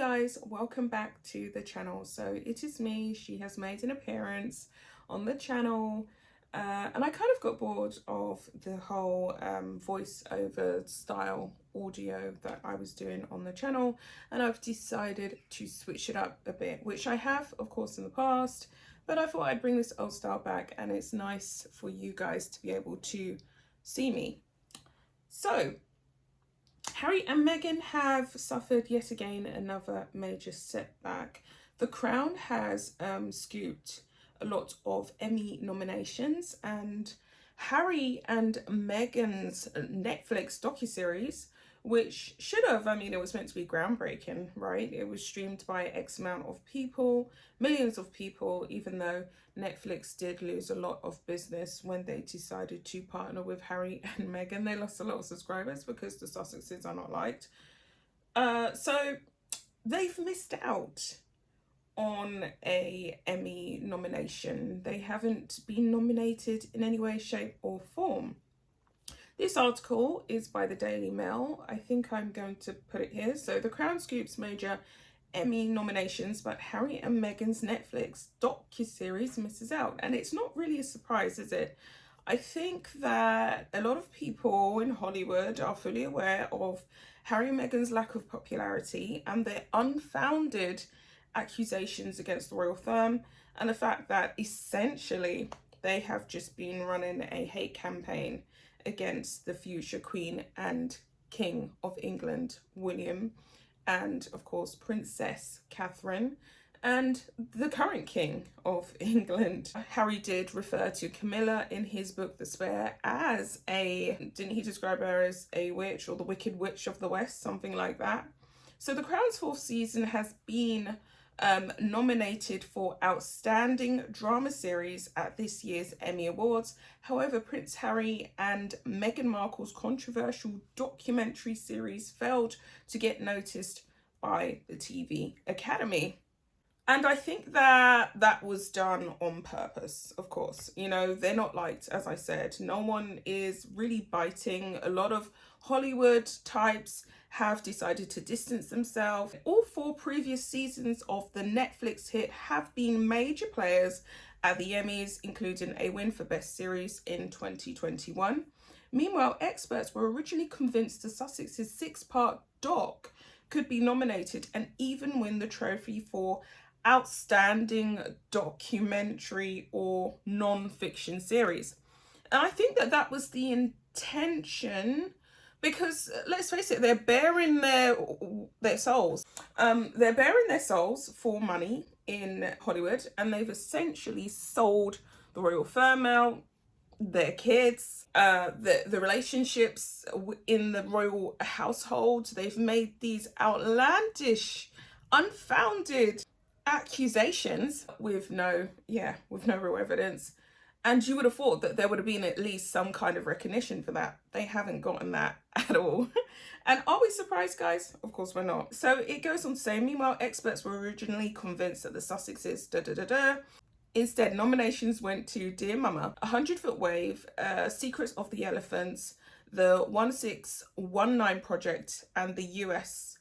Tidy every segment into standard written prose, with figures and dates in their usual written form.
Guys, welcome back to the channel. So it is me. She has made an appearance on the channel, and I kind of got bored of the whole voiceover style audio that I was doing on the channel, and I've decided to switch it up a bit, which I have of course in the past, but I thought I'd bring this old style back, and it's nice for you guys to be able to see me. So Harry and Meghan have suffered yet again another major setback. The Crown has scooped a lot of Emmy nominations, and Harry and Meghan's Netflix docuseries, which should have, it was meant to be groundbreaking, right? It was streamed by X amount of people, millions of people, even though Netflix did lose a lot of business when they decided to partner with Harry and Meghan. They lost a lot of subscribers because the Sussexes are not liked. So they've missed out on a Emmy nomination. They haven't been nominated in any way, shape or form. This article is by the Daily Mail. I think I'm going to put it here. So the Crown scoops major Emmy nominations, but Harry and Meghan's Netflix docuseries misses out. And it's not really a surprise, is it? I think that a lot of people in Hollywood are fully aware of Harry and Meghan's lack of popularity and their unfounded accusations against the royal firm, and the fact that essentially they have just been running a hate campaign against the future Queen and King of England, William, and of course Princess Catherine, and the current King of England. Harry did refer to Camilla in his book The Spare as didn't he describe her as a witch, or the Wicked Witch of the West, something like that. So the Crown's fourth season has been nominated for Outstanding Drama Series at this year's Emmy Awards. However, Prince Harry and Meghan Markle's controversial documentary series failed to get noticed by the TV Academy. And I think that was done on purpose, of course. You know, they're not liked, as I said. No one is really biting. A lot of Hollywood types have decided to distance themselves. All four previous seasons of the Netflix hit have been major players at the Emmys, including a win for Best Series in 2021. Meanwhile, experts were originally convinced the Sussexes' six-part doc could be nominated and even win the trophy for Outstanding Documentary or Non-Fiction Series. And I think that was the intention, because let's face it, they're bearing their souls. They're bearing their souls for money in Hollywood, and they've essentially sold the royal firm out, their kids, the relationships in the royal household. They've made these outlandish, unfounded accusations with no real evidence. And you would have thought that there would have been at least some kind of recognition for that. They haven't gotten that at all. And are we surprised, guys? Of course we're not. So it goes on to say, meanwhile, experts were originally convinced that the Sussexes, Instead, nominations went to Dear Mama, 100-Foot Wave, Secrets of the Elephants, the 1619 Project, and the US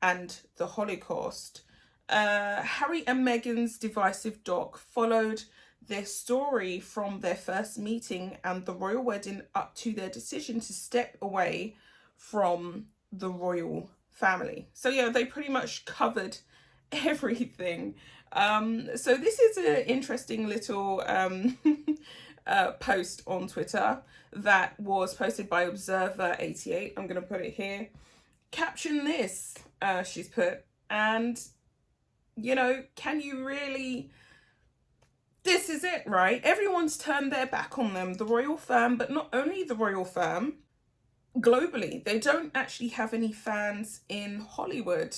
and the Holocaust. Harry and Meghan's divisive doc followed their story from their first meeting and the royal wedding up to their decision to step away from the royal family. So yeah, they pretty much covered everything. So this is an interesting little post on Twitter that was posted by Observer88. I'm going to put it here. Caption this, she's put, and you know, can you really... This is it, right? Everyone's turned their back on them, the royal firm, but not only the royal firm, globally. They don't actually have any fans in Hollywood.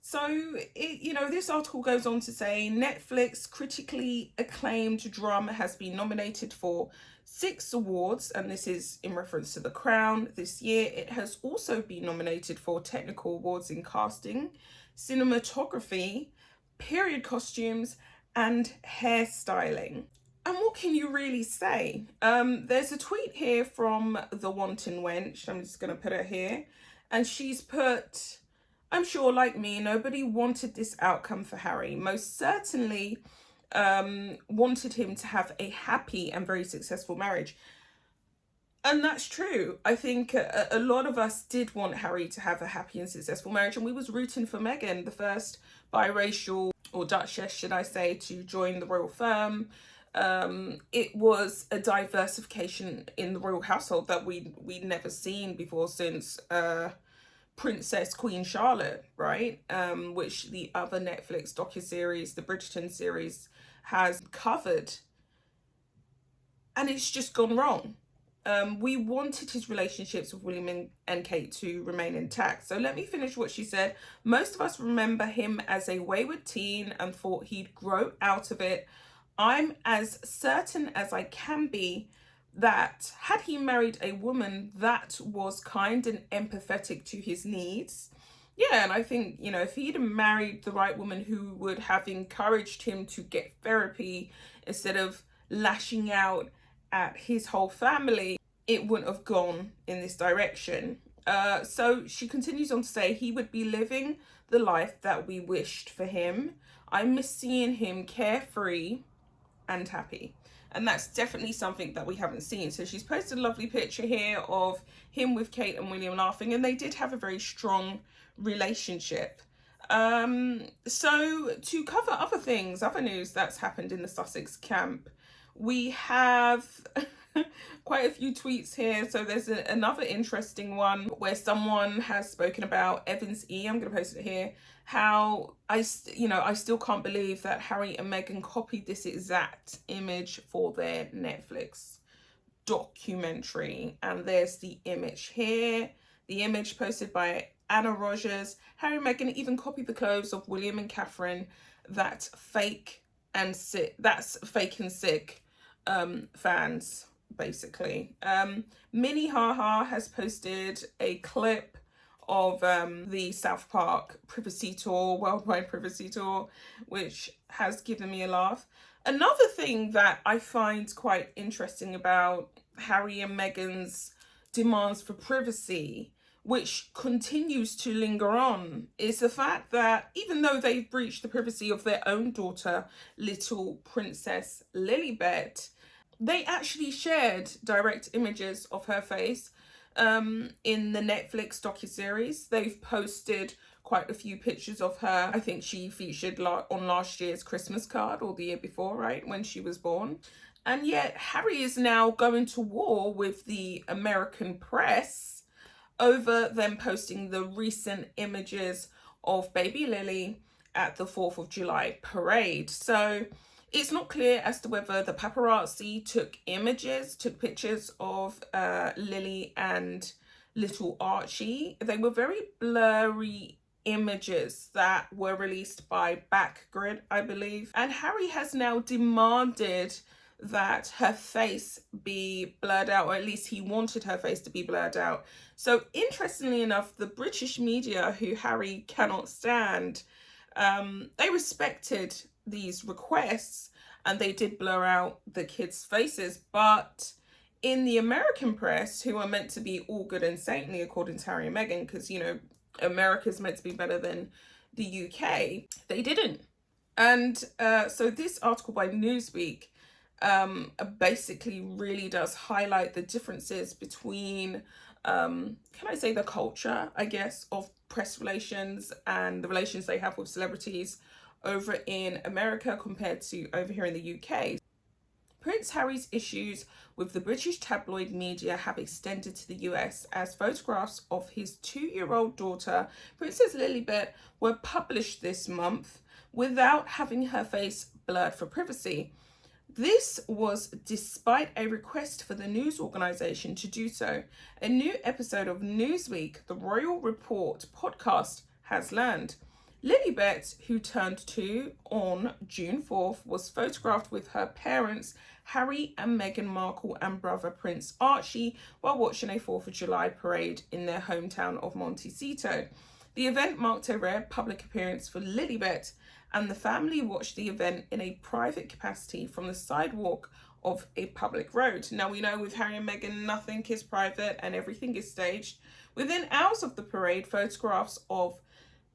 So, this article goes on to say, Netflix critically acclaimed drama has been nominated for 6 awards, and this is in reference to The Crown this year. It has also been nominated for technical awards in casting, cinematography, period costumes, and hairstyling. And what can you really say? There's a tweet here from The Wanton Wench. I'm just going to put it here. And she's put, I'm sure, like me, nobody wanted this outcome for Harry. Most certainly wanted him to have a happy and very successful marriage. And that's true. I think a lot of us did want Harry to have a happy and successful marriage, and we was rooting for Meghan, the first biracial, or duchess, should I say, to join the royal firm. It was a diversification in the royal household that we'd never seen before since Princess Queen Charlotte, right? Which the other Netflix docuseries, the Bridgerton series, has covered. And it's just gone wrong. We wanted his relationships with William and Kate to remain intact. So let me finish what she said. Most of us remember him as a wayward teen and thought he'd grow out of it. I'm as certain as I can be that had he married a woman that was kind and empathetic to his needs, yeah, and I think, you know, if he'd married the right woman who would have encouraged him to get therapy instead of lashing out at his whole family, it wouldn't have gone in this direction. So she continues on to say he would be living the life that we wished for him. I miss seeing him carefree and happy. And that's definitely something that we haven't seen. So she's posted a lovely picture here of him with Kate and William laughing, and they did have a very strong relationship. So to cover other things, other news that's happened in the Sussex camp, we have quite a few tweets here. So there's another interesting one where someone has spoken about Evans E. I'm going to post it here. How I still can't believe that Harry and Meghan copied this exact image for their Netflix documentary. And there's the image here. The image posted by Anna Rogers. Harry and Meghan even copied the clothes of William and Catherine. That's fake and sick fans, basically. Minnie Haha has posted a clip of the South Park Privacy Tour, Worldwide Privacy Tour, which has given me a laugh. Another thing that I find quite interesting about Harry and Meghan's demands for privacy, which continues to linger on, is the fact that even though they've breached the privacy of their own daughter, little Princess Lilibet, they actually shared direct images of her face in the Netflix docuseries. They've posted quite a few pictures of her. I think she featured on last year's Christmas card, or the year before, right, when she was born. And yet Harry is now going to war with the American press over them posting the recent images of baby Lily at the 4th of July parade. So it's not clear as to whether the paparazzi took pictures of Lily and little Archie. They were very blurry images that were released by Backgrid, I believe. And Harry has now demanded that her face be blurred out, or at least he wanted her face to be blurred out. So interestingly enough, the British media, who Harry cannot stand, they respected these requests and they did blur out the kids' faces. But in the American press, who are meant to be all good and saintly according to Harry and Meghan, because, you know, America's meant to be better than the UK, they didn't. And so this article by Newsweek basically really does highlight the differences between, can I say, the culture, I guess, of press relations and the relations they have with celebrities over in America compared to over here in the UK. Prince Harry's issues with the British tabloid media have extended to the US as photographs of his 2-year-old daughter, Princess Lilibet, were published this month without having her face blurred for privacy. This was despite a request for the news organisation to do so. A new episode of Newsweek, the Royal Report podcast, has learned. Lilibet, who turned 2 on June 4th, was photographed with her parents, Harry and Meghan Markle, and brother Prince Archie, while watching a 4th of July parade in their hometown of Montecito. The event marked a rare public appearance for Lilibet, and the family watched the event in a private capacity from the sidewalk of a public road. Now, we know with Harry and Meghan, nothing is private and everything is staged. Within hours of the parade, photographs of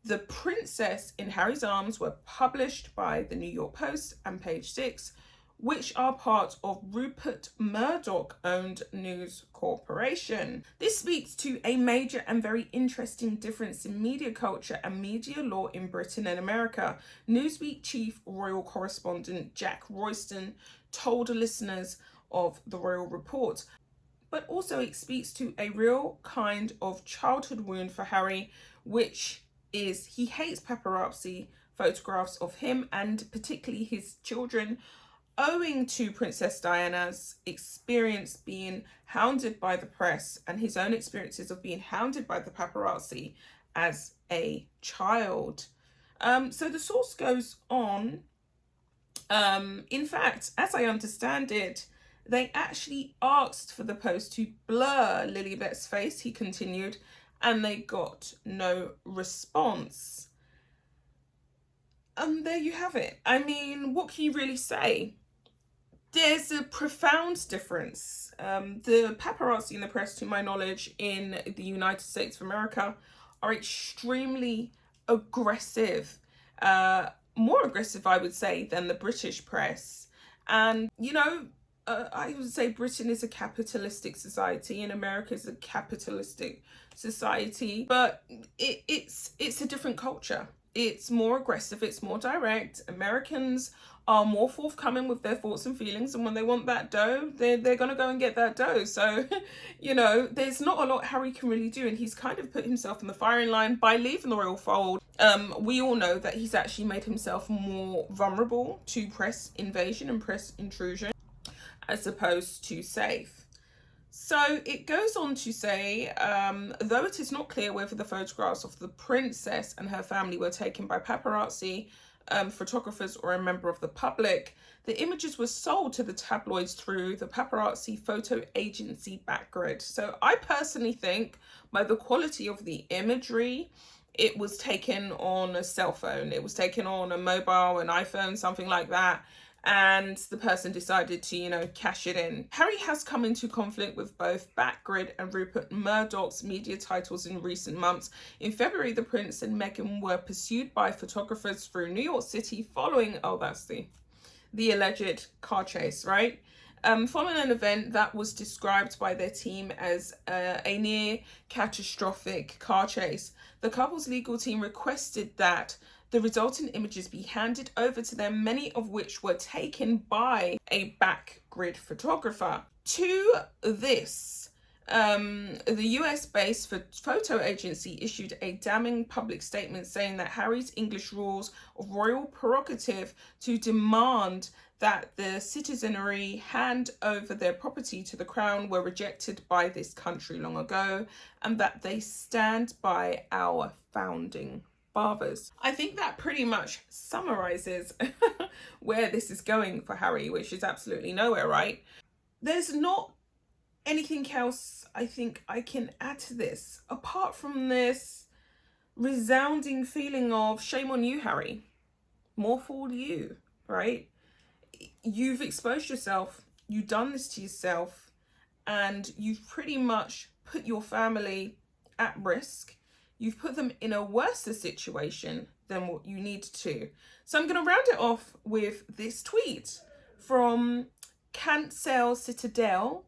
The Princess in Harry's Arms were published by the New York Post and Page Six, which are part of Rupert Murdoch-owned News Corporation. This speaks to a major and very interesting difference in media culture and media law in Britain and America. Newsweek chief royal correspondent Jack Royston told listeners of the royal report, but also it speaks to a real kind of childhood wound for Harry, which is he hates paparazzi photographs of him and particularly his children, owing to Princess Diana's experience being hounded by the press and his own experiences of being hounded by the paparazzi as a child. So the source goes on. In fact, as I understand it, they actually asked for the Post to blur Lilibet's face, he continued, and they got no response. There you have it. I mean, what can you really say? There's a profound difference. The paparazzi and the press, to my knowledge, in the United States of America are extremely aggressive, more aggressive, I would say, than the British press. And, you know, I would say Britain is a capitalistic society and America is a capitalistic society, but it's a different culture. It's more aggressive, it's more direct. Americans are more forthcoming with their thoughts and feelings, and when they want that dough, they're going to go and get that dough. So, you know, there's not a lot Harry can really do, and he's kind of put himself in the firing line by leaving the royal fold. We all know that he's actually made himself more vulnerable to press invasion and press intrusion as opposed to safe. So it goes on to say, though it is not clear whether the photographs of the princess and her family were taken by paparazzi, photographers or a member of the public, the images were sold to the tabloids through the paparazzi photo agency Backgrid. So I personally think by the quality of the imagery, it was taken on a cell phone. It was taken on a mobile, an iPhone, something like that. And the person decided to, you know, cash it in. Harry has come into conflict with both Backgrid and Rupert Murdoch's media titles in recent months. In February, the Prince and Meghan were pursued by photographers through New York City following, that's the alleged car chase, right? Following an event that was described by their team as a near catastrophic car chase. The couple's legal team requested that the resulting images be handed over to them, many of which were taken by a Backgrid photographer. To this, the US-based photo agency issued a damning public statement saying that Harry's English rules of royal prerogative to demand that the citizenry hand over their property to the crown were rejected by this country long ago, and that they stand by our founding fathers. I think that pretty much summarizes where this is going for Harry, which is absolutely nowhere, right? There's not anything else I think I can add to this apart from this resounding feeling of shame on you, Harry. More fool you, right? You've exposed yourself, you've done this to yourself, and you've pretty much put your family at risk. You've put them in a worse situation than what you need to. So I'm going to round it off with this tweet from Cancel Citadel.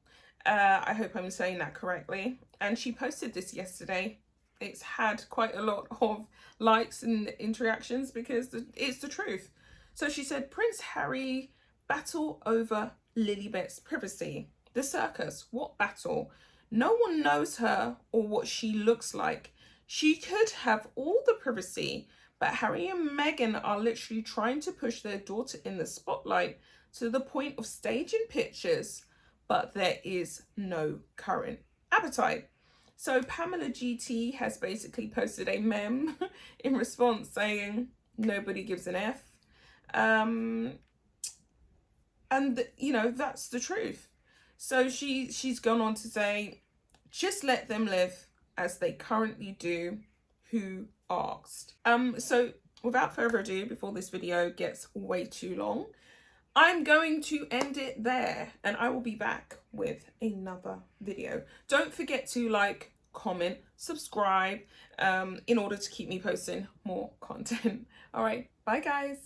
I hope I'm saying that correctly. And she posted this yesterday. It's had quite a lot of likes and interactions because it's the truth. So she said, Prince Harry battle over Lilibet's privacy. The circus, what battle? No one knows her or what she looks like. She could have all the privacy, but Harry and Meghan are literally trying to push their daughter in the spotlight to the point of staging pictures, but there is no current appetite. So Pamela GT has basically posted a meme in response saying, nobody gives an F. And, you know, that's the truth. So she's gone on to say, just let them live as they currently do. Who asked? So without further ado, before this video gets way too long, I'm going to end it there and I will be back with another video. Don't forget to like, comment, subscribe, in order to keep me posting more content. All right, bye guys.